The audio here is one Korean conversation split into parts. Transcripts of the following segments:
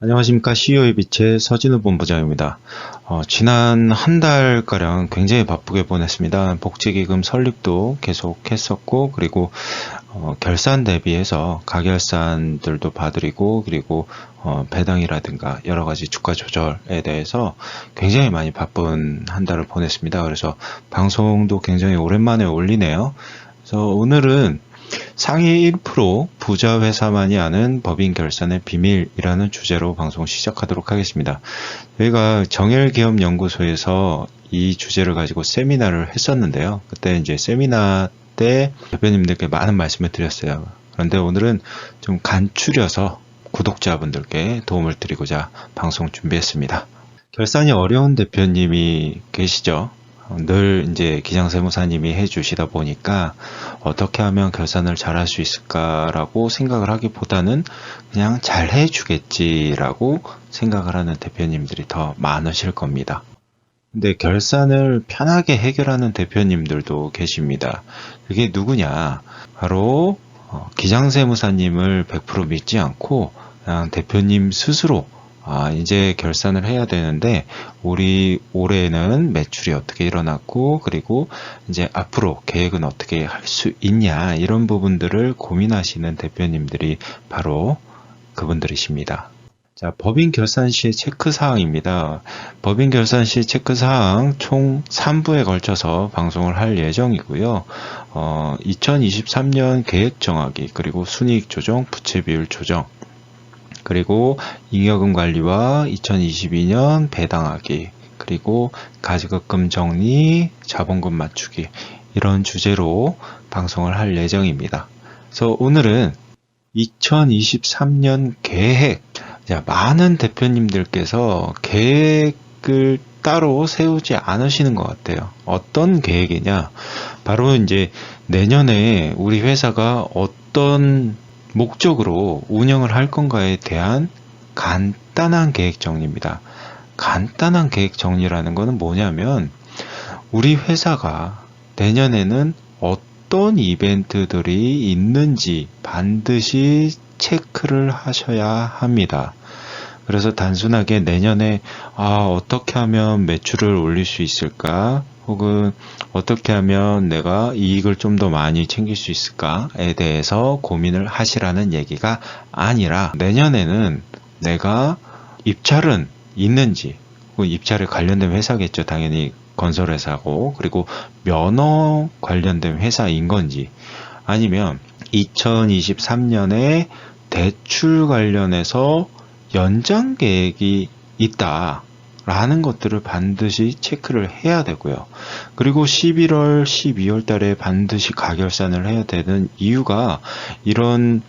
안녕하십니까. CEO의 빛의 서진우 본부장입니다. 지난 한 달가량 굉장히 바쁘게 보냈습니다. 복지기금 설립도 계속 했었고, 그리고 결산 대비해서 가결산들도 봐드리고, 그리고 배당이라든가 여러 가지 주가 조절에 대해서 굉장히 많이 바쁜 한 달을 보냈습니다. 그래서 방송도 굉장히 오랜만에 올리네요. 그래서 오늘은 상위 1% 부자 회사만이 아는 법인 결산의 비밀이라는 주제로 방송 시작하도록 하겠습니다. 저희가 정엘기업연구소에서 이 주제를 가지고 세미나를 했었는데요. 그때 이제 세미나 때 대표님들께 많은 말씀을 드렸어요. 그런데 오늘은 좀 간추려서 구독자분들께 도움을 드리고자 방송 준비했습니다. 결산이 어려운 대표님이 계시죠? 늘 이제 기장세무사님이 해주시다 보니까 어떻게 하면 결산을 잘할 수 있을까라고 생각을 하기보다는 그냥 잘 해주겠지라고 생각을 하는 대표님들이 더 많으실 겁니다. 근데 결산을 편하게 해결하는 대표님들도 계십니다. 그게 누구냐? 바로 기장세무사님을 100% 믿지 않고 그냥 대표님 스스로 이제 결산을 해야 되는데 우리 올해는 매출이 어떻게 일어났고 그리고 이제 앞으로 계획은 어떻게 할 수 있냐 이런 부분들을 고민하시는 대표님들이 바로 그분들이십니다. 자, 법인 결산 시 체크사항입니다. 법인 결산 시 체크사항 총 3부에 걸쳐서 방송을 할 예정이고요. 2023년 계획 정하기 그리고 순이익 조정, 부채 비율 조정 그리고 잉여금 관리와 2022년 배당하기, 그리고 가지급금 정리, 자본금 맞추기 이런 주제로 방송을 할 예정입니다. 그래서 오늘은 2023년 계획, 많은 대표님들께서 계획을 따로 세우지 않으시는 것 같아요. 어떤 계획이냐? 바로 이제 내년에 우리 회사가 어떤 목적으로 운영을 할 건가에 대한 간단한 계획 정리입니다. 간단한 계획 정리라는 것은 뭐냐면 우리 회사가 내년에는 어떤 이벤트들이 있는지 반드시 체크를 하셔야 합니다. 그래서 단순하게 내년에 어떻게 하면 매출을 올릴 수 있을까? 혹은 어떻게 하면 내가 이익을 좀 더 많이 챙길 수 있을까에 대해서 고민을 하시라는 얘기가 아니라 내년에는 내가 입찰은 있는지, 입찰에 관련된 회사겠죠. 당연히 건설회사고, 그리고 면허 관련된 회사인 건지, 아니면 2023년에 대출 관련해서 연장 계획이 있다 라는 것들을 반드시 체크를 해야 되고요. 그리고 11월, 12월 달에 반드시 가결산을 해야 되는 이유가 이런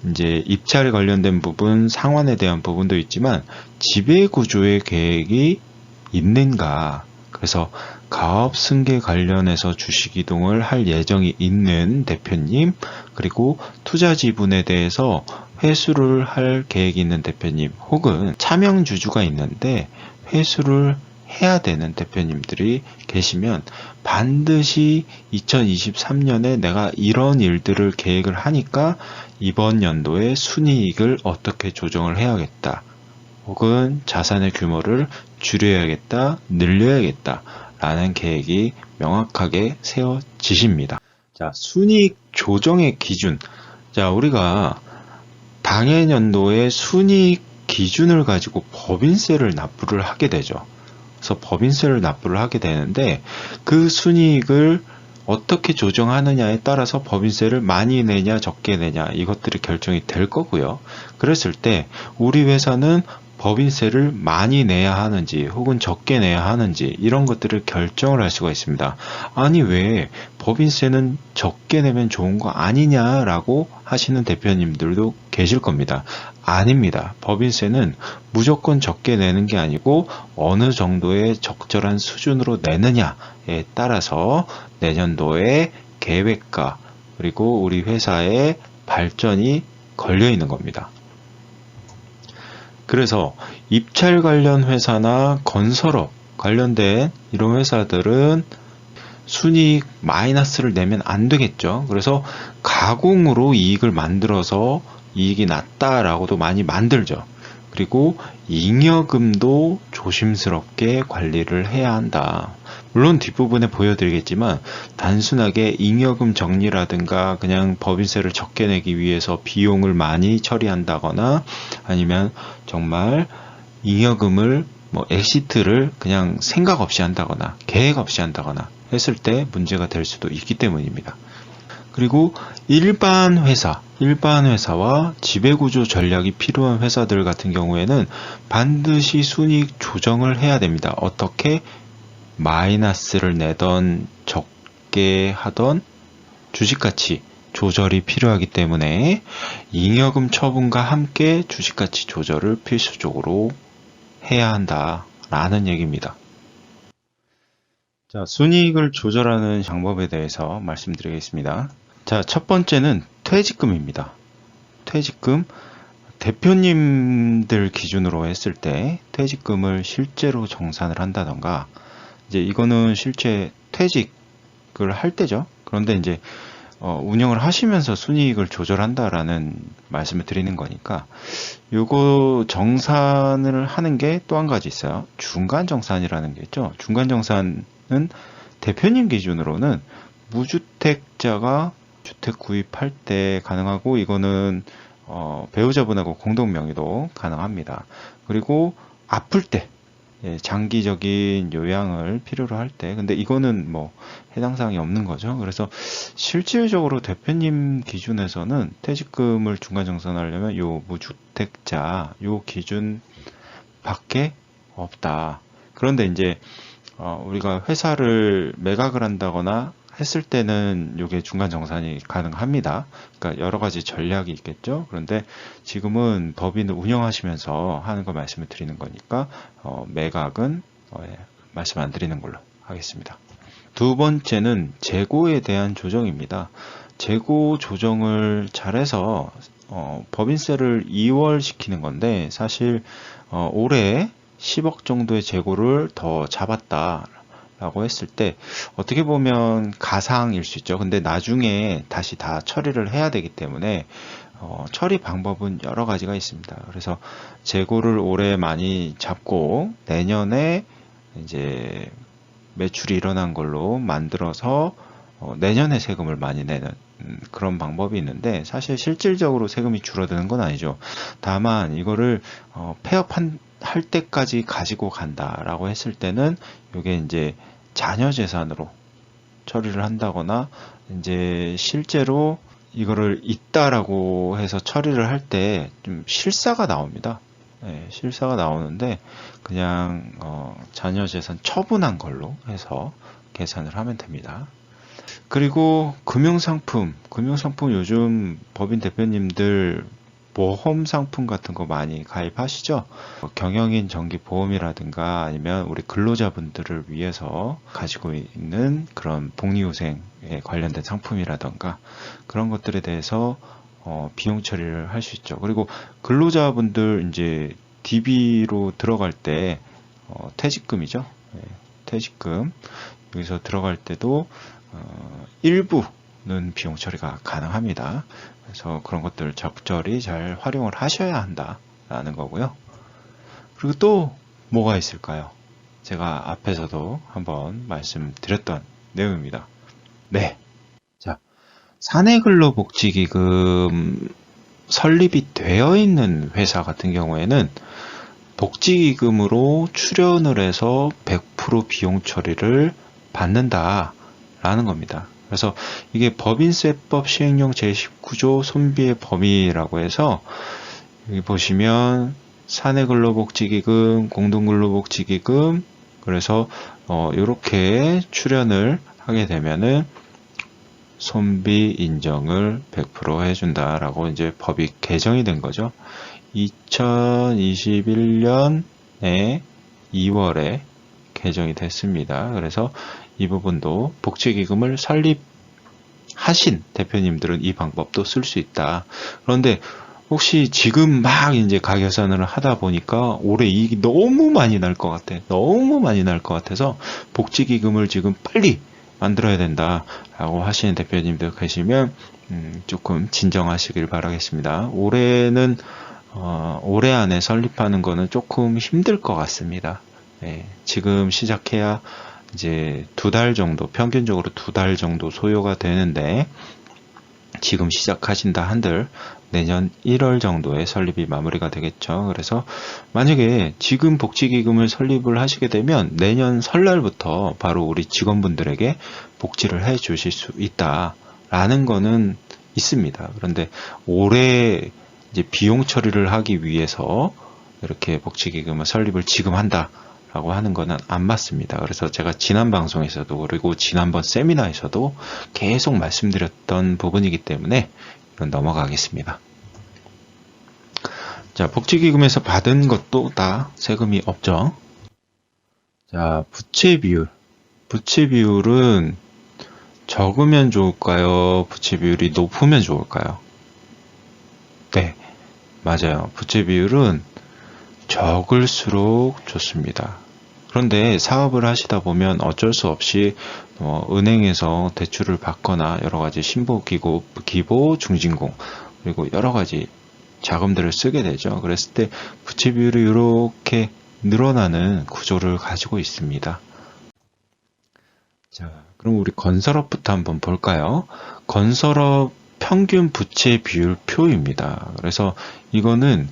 이제 입찰에 관련된 부분, 상환에 대한 부분도 있지만 지배구조의 계획이 있는가. 그래서 가업 승계 관련해서 주식 이동을 할 예정이 있는 대표님, 그리고 투자 지분에 대해서 회수를 할 계획이 있는 대표님, 혹은 차명 주주가 있는데 회수를 해야 되는 대표님들이 계시면 반드시 2023년에 내가 이런 일들을 계획을 하니까 이번 연도에 순이익을 어떻게 조정을 해야겠다. 혹은 자산의 규모를 줄여야겠다, 늘려야겠다 라는 계획이 명확하게 세워지십니다. 자, 순이익 조정의 기준. 자, 우리가 당해년도에 순이익 기준을 가지고 법인세를 납부를 하게 되죠. 그래서 법인세를 납부를 하게 되는데 그 순이익을 어떻게 조정하느냐에 따라서 법인세를 많이 내냐 적게 내냐 이것들이 결정이 될 거고요. 그랬을 때 우리 회사는 법인세를 많이 내야 하는지 혹은 적게 내야 하는지 이런 것들을 결정을 할 수가 있습니다. 아니 왜 법인세는 적게 내면 좋은 거 아니냐라고 하시는 대표님들도 계실 겁니다. 아닙니다. 법인세는 무조건 적게 내는 게 아니고 어느 정도의 적절한 수준으로 내느냐에 따라서 내년도의 계획과 그리고 우리 회사의 발전이 걸려 있는 겁니다. 그래서 입찰 관련 회사나 건설업 관련된 이런 회사들은 순이익 마이너스를 내면 안 되겠죠. 그래서 가공으로 이익을 만들어서 이익이 낮다라고도 많이 만들죠. 그리고 잉여금도 조심스럽게 관리를 해야 한다. 물론 뒷부분에 보여드리겠지만 단순하게 잉여금 정리라든가 그냥 법인세를 적게 내기 위해서 비용을 많이 처리한다거나 아니면 정말 잉여금을 엑시트를 그냥 생각 없이 한다거나 계획 없이 한다거나 했을 때 문제가 될 수도 있기 때문입니다. 그리고 일반 회사와 지배구조 전략이 필요한 회사들 같은 경우에는 반드시 순이익 조정을 해야 됩니다. 어떻게? 마이너스를 내던 적게 하던 주식가치 조절이 필요하기 때문에 잉여금 처분과 함께 주식가치 조절을 필수적으로 해야 한다라는 얘기입니다. 자, 순이익을 조절하는 방법에 대해서 말씀드리겠습니다. 자, 첫 번째는 퇴직금입니다. 퇴직금, 대표님들 기준으로 했을 때 퇴직금을 실제로 정산을 한다던가, 이제 이거는 실제 퇴직을 할 때죠. 그런데 이제 운영을 하시면서 순이익을 조절한다라는 말씀을 드리는 거니까 요거 정산을 하는 게 또 한 가지 있어요. 중간 정산이라는 게 있죠. 중간 정산은 대표님 기준으로는 무주택자가 주택 구입할 때 가능하고, 이거는 배우자분하고 공동 명의도 가능합니다. 그리고 아플 때, 장기적인 요양을 필요로 할 때, 근데 이거는 해당 사항이 없는 거죠. 그래서 실질적으로 대표님 기준에서는 퇴직금을 중간 정산하려면 요 무주택자 요 기준 밖에 없다. 그런데 이제 우리가 회사를 매각을 한다거나 했을 때는 이게 중간 정산이 가능합니다. 그러니까 여러 가지 전략이 있겠죠. 그런데 지금은 법인을 운영하시면서 하는 거 말씀을 드리는 거니까 매각은 말씀 안 드리는 걸로 하겠습니다. 두 번째는 재고에 대한 조정입니다. 재고 조정을 잘해서 법인세를 2월 시키는 건데, 사실 올해 10억 정도의 재고를 더 잡았다 라고 했을 때 어떻게 보면 가상일 수 있죠. 근데 나중에 다시 다 처리를 해야 되기 때문에 처리 방법은 여러 가지가 있습니다. 그래서 재고를 올해 많이 잡고 내년에 이제 매출이 일어난 걸로 만들어서 내년에 세금을 많이 내는 그런 방법이 있는데, 사실 실질적으로 세금이 줄어드는 건 아니죠. 다만 이거를 폐업할 때까지 가지고 간다라고 했을 때는 이게 이제 자녀 재산으로 처리를 한다거나, 이제 실제로 이거를 있다라고 해서 처리를 할 때 좀 실사가 나옵니다. 실사가 나오는데 그냥 자녀 재산 처분한 걸로 해서 계산을 하면 됩니다. 그리고 금융상품 요즘 법인 대표님들 보험 상품 같은 거 많이 가입하시죠? 경영인 정기보험이라든가 아니면 우리 근로자분들을 위해서 가지고 있는 그런 복리후생에 관련된 상품이라든가 그런 것들에 대해서 비용 처리를 할 수 있죠. 그리고 근로자분들 이제 DB로 들어갈 때 퇴직금이죠. 퇴직금 여기서 들어갈 때도 일부는 비용 처리가 가능합니다. 그래서 그런 것들 적절히 잘 활용을 하셔야 한다라는 거고요. 그리고 또 뭐가 있을까요? 제가 앞에서도 한번 말씀드렸던 내용입니다. 네. 자, 사내근로복지기금 설립이 되어 있는 회사 같은 경우에는 복지기금으로 출연을 해서 100% 비용 처리를 받는다라는 겁니다. 그래서 이게 법인세법 시행령 제19조 손비의 범위라고 해서 여기 보시면 사내근로복지기금, 공동근로복지기금, 그래서 이렇게 출연을 하게 되면은 손비 인정을 100% 해준다라고 이제 법이 개정이 된 거죠. 2021년에 2월에 개정이 됐습니다. 그래서 이 부분도 복지기금을 설립하신 대표님들은 이 방법도 쓸 수 있다. 그런데 혹시 지금 막 이제 가계산을 하다 보니까 올해 이익이 너무 많이 날 것 같아. 너무 많이 날 것 같아서 복지기금을 지금 빨리 만들어야 된다라고 하시는 대표님들 계시면 조금 진정하시길 바라겠습니다. 올해는 올해 안에 설립하는 거는 조금 힘들 것 같습니다. 네, 지금 시작해야 이제 2달 정도, 평균적으로 2달 정도 소요가 되는데, 지금 시작하신다 한들 내년 1월 정도에 설립이 마무리가 되겠죠. 그래서 만약에 지금 복지기금을 설립을 하시게 되면 내년 설날부터 바로 우리 직원분들에게 복지를 해 주실 수 있다라는 거는 있습니다. 그런데 올해 이제 비용 처리를 하기 위해서 이렇게 복지기금을 설립을 지금 한다 라고 하는 거는 안 맞습니다. 그래서 제가 지난 방송에서도 그리고 지난번 세미나에서도 계속 말씀드렸던 부분이기 때문에 이건 넘어가겠습니다. 자, 복지기금에서 받은 것도 다 세금이 없죠. 자, 부채 비율. 부채 비율은 적으면 좋을까요? 부채 비율이 높으면 좋을까요? 네, 맞아요. 부채 비율은 적을수록 좋습니다. 그런데 사업을 하시다 보면 어쩔 수 없이 은행에서 대출을 받거나 여러 가지 신보기고, 기보, 중진공 그리고 여러 가지 자금들을 쓰게 되죠. 그랬을 때 부채 비율이 이렇게 늘어나는 구조를 가지고 있습니다. 자, 그럼 우리 건설업부터 한번 볼까요? 건설업 평균 부채 비율 표입니다. 그래서 이거는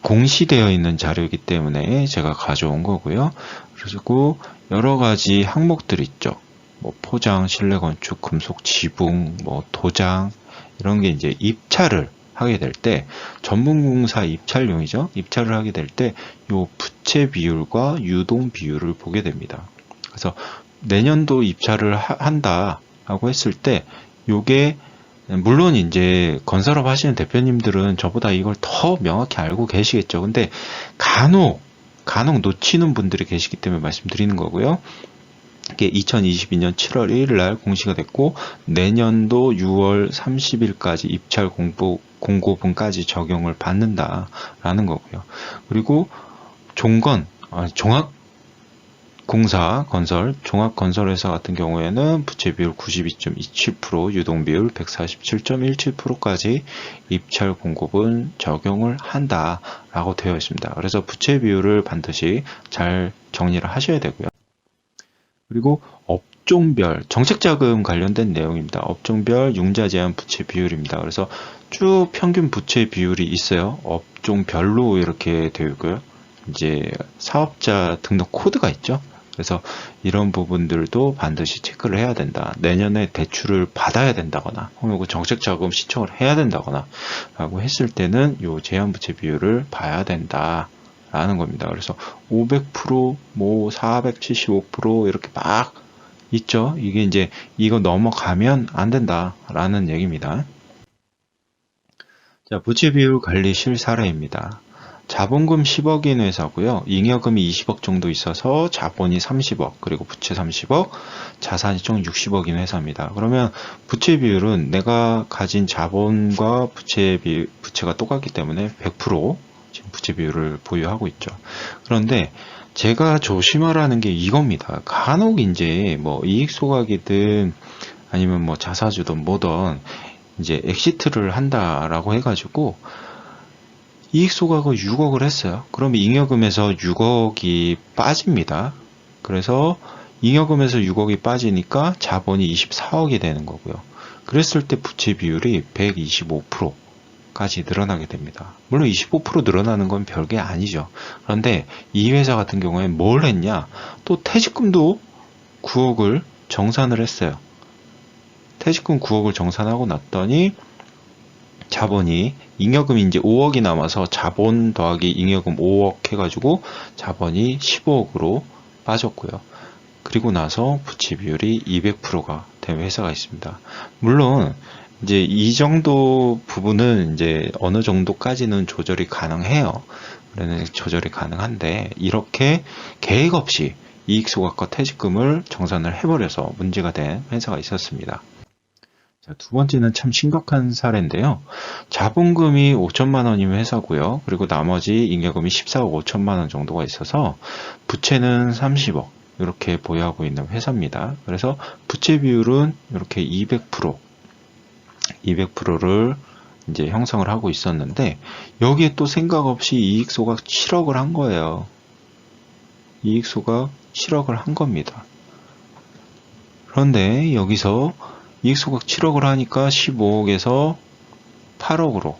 공시되어 있는 자료이기 때문에 제가 가져온 거고요. 그리고 여러 가지 항목들 있죠. 뭐 포장, 실내건축, 금속, 지붕, 뭐 도장 이런 게 이제 입찰을 하게 될 때 전문공사 입찰용이죠. 입찰을 하게 될 때 요 부채 비율과 유동 비율을 보게 됩니다. 그래서 내년도 입찰을 한다라고 했을 때 요게 물론 이제 건설업 하시는 대표님들은 저보다 이걸 더 명확히 알고 계시겠죠. 근데 간혹 놓치는 분들이 계시기 때문에 말씀드리는 거고요. 이게 2022년 7월 1일 날 공시가 됐고 내년도 6월 30일까지 입찰 공고분까지 적용을 받는다라는 거고요. 그리고 종합건설회사 같은 경우에는 부채 비율 92.27%, 유동 비율 147.17%까지 입찰 공고분 적용을 한다라고 되어 있습니다. 그래서 부채 비율을 반드시 잘 정리를 하셔야 되고요. 그리고 업종별 정책자금 관련된 내용입니다. 업종별 융자 제한 부채 비율입니다. 그래서 쭉 평균 부채 비율이 있어요. 업종별로 이렇게 되어 있고요. 이제 사업자 등록 코드가 있죠. 그래서 이런 부분들도 반드시 체크를 해야 된다. 내년에 대출을 받아야 된다거나 혹은 정책자금 신청을 해야 된다거나 라고 했을 때는 이 제한부채 비율을 봐야 된다 라는 겁니다. 그래서 500%, 뭐 475% 이렇게 막 있죠. 이게 이제 이거 넘어가면 안 된다 라는 얘기입니다. 자, 부채 비율 관리 실 사례입니다. 자본금 10억인 회사고요. 잉여금이 20억 정도 있어서 자본이 30억, 그리고 부채 30억, 자산이 총 60억인 회사입니다. 그러면 부채 비율은 내가 가진 자본과 부채가 똑같기 때문에 100% 지금 부채 비율을 보유하고 있죠. 그런데 제가 조심하라는 게 이겁니다. 간혹 이제 뭐 이익 소각이든 아니면 뭐 자사주든 뭐든 이제 엑시트를 한다라고 해가지고 이익 소각을 6억을 했어요. 그럼 잉여금에서 6억이 빠집니다. 그래서 잉여금에서 6억이 빠지니까 자본이 24억이 되는 거고요. 그랬을 때 부채 비율이 125%까지 늘어나게 됩니다. 물론 25% 늘어나는 건 별게 아니죠. 그런데 이 회사 같은 경우에 뭘 했냐? 또 퇴직금도 9억을 정산을 했어요. 퇴직금 9억을 정산하고 났더니 자본이 잉여금이 이제 5억이 남아서 자본 더하기 잉여금 5억 해가지고 자본이 15억으로 빠졌고요. 그리고 나서 부채 비율이 200%가 된 회사가 있습니다. 물론 이제 이 정도 부분은 이제 어느 정도까지는 조절이 가능해요. 그러면 조절이 가능한데 이렇게 계획 없이 이익 소각과 퇴직금을 정산을 해버려서 문제가 된 회사가 있었습니다. 자, 두 번째는 참 심각한 사례인데요. 자본금이 5천만 원이면 회사고요. 그리고 나머지 잉여금이 14억 5천만 원 정도가 있어서 부채는 30억 이렇게 보유하고 있는 회사입니다. 그래서 부채 비율은 이렇게 200%를 이제 형성을 하고 있었는데 여기에 또 생각 없이 이익 소각 7억을 한 거예요. 이익 소각 7억을 한 겁니다. 그런데 여기서 이익 소각 7억을 하니까 15억에서 8억으로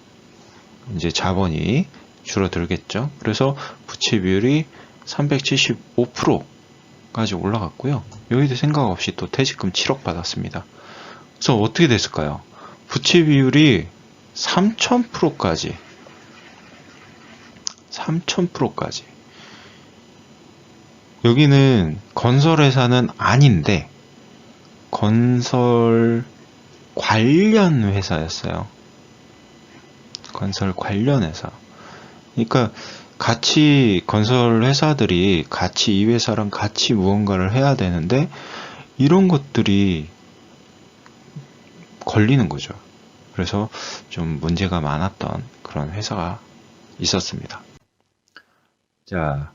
이제 자본이 줄어들겠죠. 그래서 부채 비율이 375%까지 올라갔고요. 여기도 생각 없이 또 퇴직금 7억 받았습니다. 그래서 어떻게 됐을까요? 부채 비율이 3000%까지 3000%까지 여기는 건설회사는 아닌데 건설 관련 회사였어요. 건설 관련 회사. 그러니까 같이 건설 회사들이 같이 이 회사랑 같이 무언가를 해야 되는데 이런 것들이 걸리는 거죠. 그래서 좀 문제가 많았던 그런 회사가 있었습니다. 자,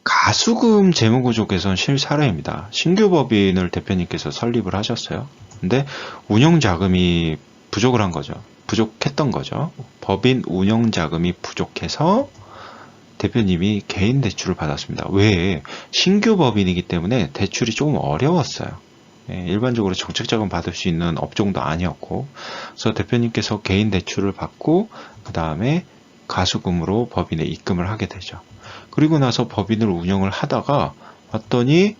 가수금 재무구조 개선 실사례입니다. 신규 법인을 대표님께서 설립을 하셨어요. 근데 운영 자금이 부족을 한 거죠. 부족했던 거죠. 법인 운영 자금이 부족해서 대표님이 개인 대출을 받았습니다. 왜? 신규 법인이기 때문에 대출이 조금 어려웠어요. 일반적으로 정책자금 받을 수 있는 업종도 아니었고, 그래서 대표님께서 개인 대출을 받고 그 다음에 가수금으로 법인에 입금을 하게 되죠. 그리고 나서 법인을 운영을 하다가 봤더니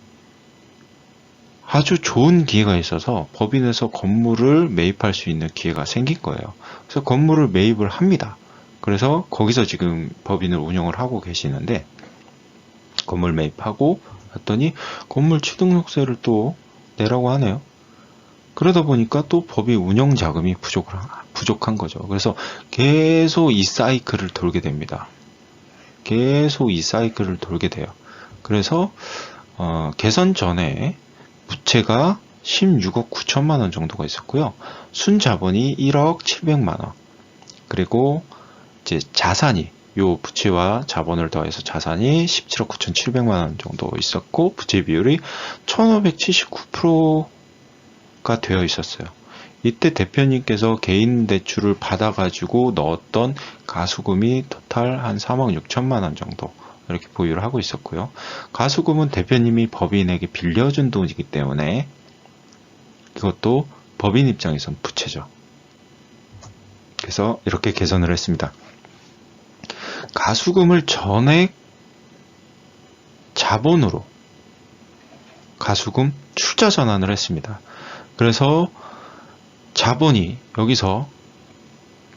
아주 좋은 기회가 있어서 법인에서 건물을 매입할 수 있는 기회가 생긴 거예요. 그래서 건물을 매입을 합니다. 그래서 거기서 지금 법인을 운영을 하고 계시는데 건물 매입하고 봤더니 건물 취등록세를 또 내라고 하네요. 그러다 보니까 또 법인 운영 자금이 부족한 거죠. 그래서 계속 이 사이클을 돌게 됩니다. 계속 이 사이클을 돌게 돼요. 그래서 개선 전에 부채가 16억 9천만 원 정도가 있었고요. 순자본이 1억 700만 원. 그리고 이제 자산이 요 부채와 자본을 더해서 자산이 17억 9,700만 원 정도 있었고 부채 비율이 1579%가 되어 있었어요. 이때 대표님께서 개인 대출을 받아가지고 넣었던 가수금이 토탈 한 3억 6천만 원 정도 이렇게 보유를 하고 있었고요. 가수금은 대표님이 법인에게 빌려준 돈이기 때문에 이것도 법인 입장에선 부채죠. 그래서 이렇게 개선을 했습니다. 가수금을 전액 자본으로 가수금 출자 전환을 했습니다. 그래서 자본이 여기서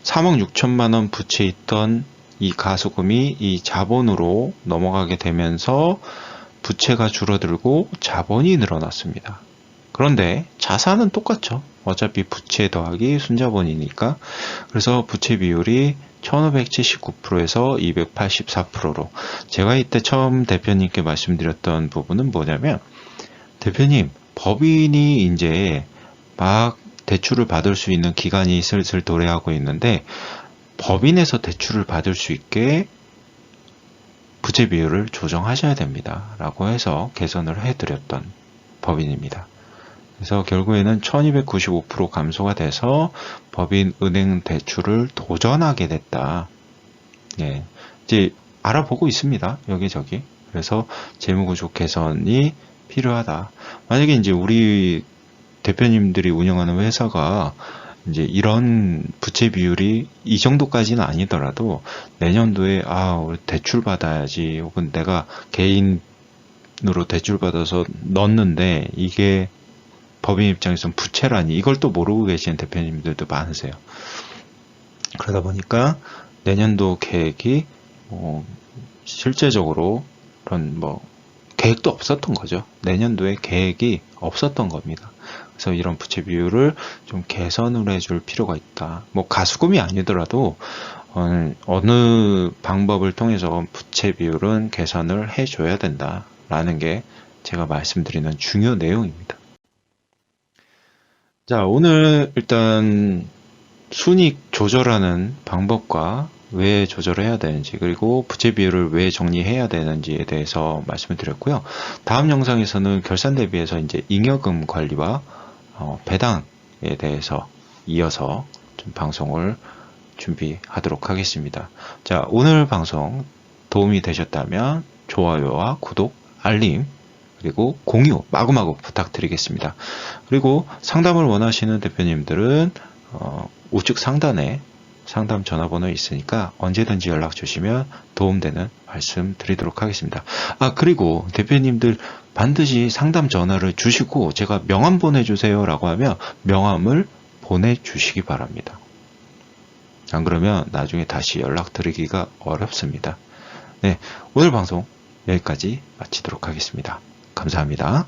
3억 6천만 원 부채 있던 이 가수금이 이 자본으로 넘어가게 되면서 부채가 줄어들고 자본이 늘어났습니다. 그런데 자산은 똑같죠. 어차피 부채 더하기 순자본이니까. 그래서 부채 비율이 1579%에서 284%로 제가 이때 처음 대표님께 말씀드렸던 부분은 뭐냐면 대표님 법인이 이제 막 대출을 받을 수 있는 기간이 슬슬 도래하고 있는데 법인에서 대출을 받을 수 있게 부채 비율을 조정하셔야 됩니다. 라고 해서 개선을 해드렸던 법인입니다. 그래서 결국에는 1295% 감소가 돼서 법인 은행 대출을 도전하게 됐다. 예, 이제 알아보고 있습니다. 여기저기. 그래서 재무구조 개선이 필요하다. 만약에 이제 우리 대표님들이 운영하는 회사가 이제 이런 부채 비율이 이 정도까지는 아니더라도 내년도에 우리 대출 받아야지 혹은 내가 개인으로 대출 받아서 넣었는데 이게 법인 입장에서는 부채라니 이걸 또 모르고 계시는 대표님들도 많으세요. 그러다 보니까 내년도 계획이 실제적으로 그런 계획도 없었던 거죠. 내년도에 계획이 없었던 겁니다. 그래서 이런 부채 비율을 좀 개선을 해줄 필요가 있다. 가수금이 아니더라도 어느 방법을 통해서 부채 비율은 개선을 해줘야 된다라는 게 제가 말씀드리는 중요 내용입니다. 자, 오늘 일단 순이익 조절하는 방법과 왜 조절해야 되는지 그리고 부채 비율을 왜 정리해야 되는지에 대해서 말씀을 드렸고요. 다음 영상에서는 결산 대비해서 이제 잉여금 관리와 배당에 대해서 이어서 좀 방송을 준비하도록 하겠습니다. 자, 오늘 방송 도움이 되셨다면 좋아요와 구독, 알림, 그리고 공유 마구마구 부탁드리겠습니다. 그리고 상담을 원하시는 대표님들은 우측 상단에 상담 전화번호 있으니까 언제든지 연락 주시면 도움되는 말씀 드리도록 하겠습니다. 그리고 대표님들 반드시 상담 전화를 주시고 제가 명함 보내주세요 라고 하면 명함을 보내주시기 바랍니다. 안 그러면 나중에 다시 연락드리기가 어렵습니다. 네, 오늘 방송 여기까지 마치도록 하겠습니다. 감사합니다.